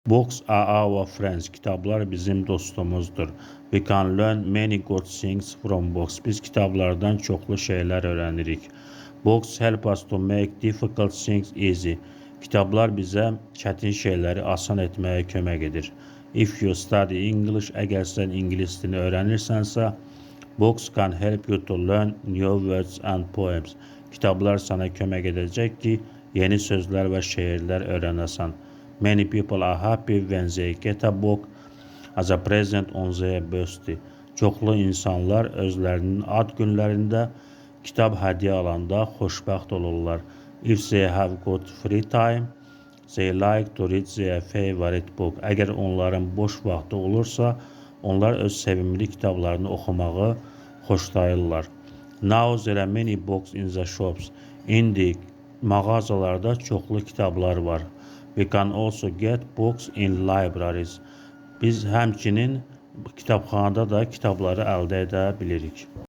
Books are our friends. Kitablar bizim dostumuzdur. We can learn many good things from books. Biz kitablardan çoxlu şeyler öğrenirik. Books help us to make difficult things easy. Kitablar bizə çətin şeyləri asan etməyə kömək edir. If you study English, əgər sən ingilis dilini öyrənirsənsə, books can help you to learn new words and poems. Kitablar sana kömək edəcək ki, yeni sözlər və şeirlər öyrənəsən. Many people are happy when they get a book as a present on their birthday. Çoxlu insanlar özlərinin ad günlərində kitab hədiyyə alanda xoşbəxt olurlar. If they have got free time, they like to read their favorite book. Əgər onların boş vaxtı olursa, onlar öz sevimli kitablarını oxumağı xoşlayırlar. Now there are many books in the shops. İndi mağazalarda çoxlu kitablar var. We can also get books in libraries. Biz həmçinin kitabxanada da kitabları əldə edə bilirik.